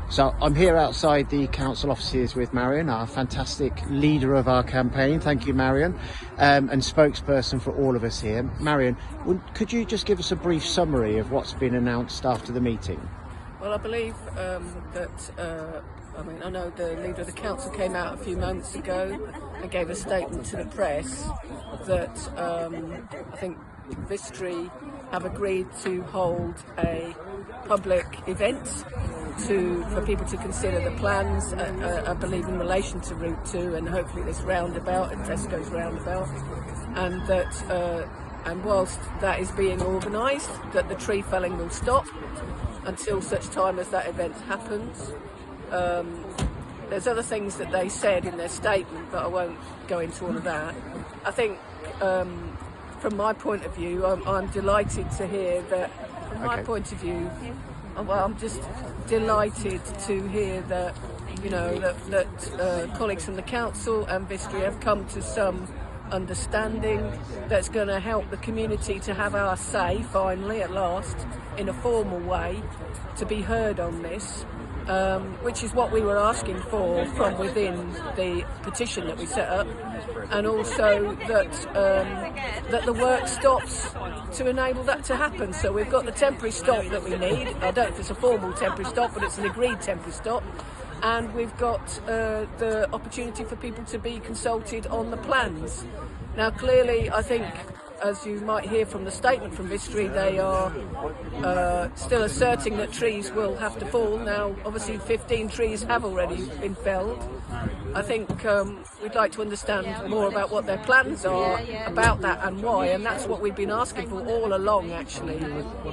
So I'm here outside the council offices with Marion, our fantastic leader of our campaign. Thank you, Marion, and spokesperson for all of us here. Marion, could you just give us a brief summary of what's been announced after the meeting? Well, I believe I know the leader of the council came out a few months ago and gave a statement to the press that I think Vistry have agreed to hold a public event for people to consider the plans, I believe in relation to Route 2 and hopefully this roundabout, Tesco's roundabout, and that and whilst that is being organised, that the tree felling will stop until such time as that event happens. There's other things that they said in their statement, but I won't go into all of that. I think from my point of view, I'm delighted to hear that, from my point of view, I'm just delighted to hear that, you know, that colleagues from the council and Vistry have come to some understanding that's going to help the community to have our say, finally, at last, in a formal way, to be heard on this, which is what we were asking for from within the petition that we set up, and also that the work stops to enable that to happen. So we've got the temporary stop that we need. I don't know if it's a formal temporary stop, but it's an agreed temporary stop. And we've got the opportunity for people to be consulted on the plans. Now, clearly, I think, as you might hear from the statement from Vistry, they are still asserting that trees will have to fall. Now, obviously, 15 trees have already been felled. I think we'd like to understand more about what their plans are about that and why, and that's what we've been asking for all along, actually,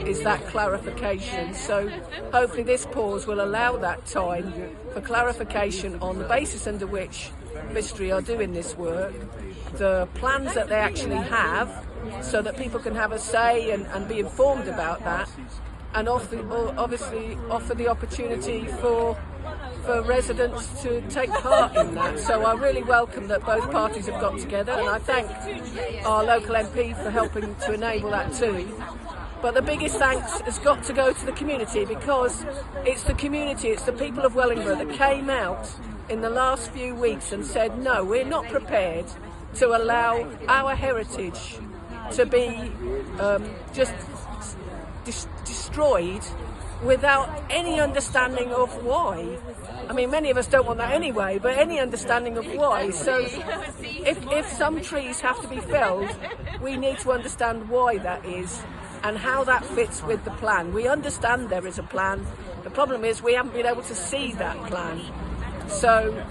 is that clarification. So hopefully this pause will allow that time for clarification on the basis under which Vistry are doing this work, the plans that they actually have, so that people can have a say and be informed about that, and obviously offer the opportunity for residents to take part in that. So I really welcome that both parties have got together, and I thank our local MP for helping to enable that too. But the biggest thanks has got to go to the community, because it's the community, it's the people of Wellingborough that came out in the last few weeks and said, no, we're not prepared to allow our heritage to be just destroyed without any understanding of why. I mean, many of us don't want that anyway, but any understanding of why. So if some trees have to be felled, we need to understand why that is and how that fits with the plan. We understand there is a plan. The problem is we haven't been able to see that plan. So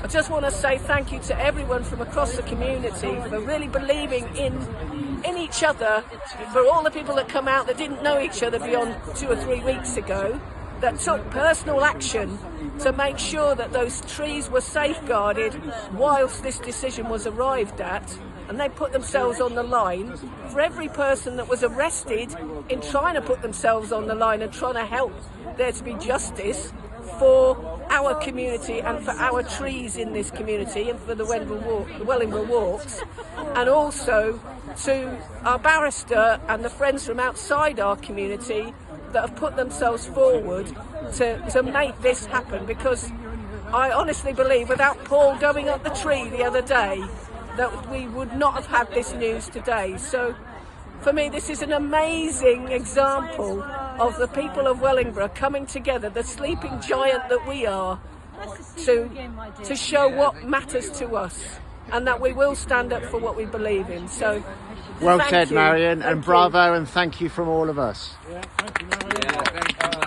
I just want to say thank you to everyone from across the community for really believing in each other, for all the people that come out that didn't know each other beyond 2 or 3 weeks ago, that took personal action to make sure that those trees were safeguarded whilst this decision was arrived at, and they put themselves on the line. For every person that was arrested in trying to put themselves on the line and trying to help there to be justice for our community and for our trees in this community and for the Wellingborough Walks, and also to our barrister and the friends from outside our community that have put themselves forward to make this happen, because I honestly believe without Paul going up the tree the other day that we would not have had this news today. So for me, this is an amazing example of the people of Wellingborough coming together, the sleeping giant that we are, to show what matters to us, and that we will stand up for what we believe in. So well said, Marion, and bravo, and thank you from all of us. Yeah, thank you, Marion. Yeah, thank you.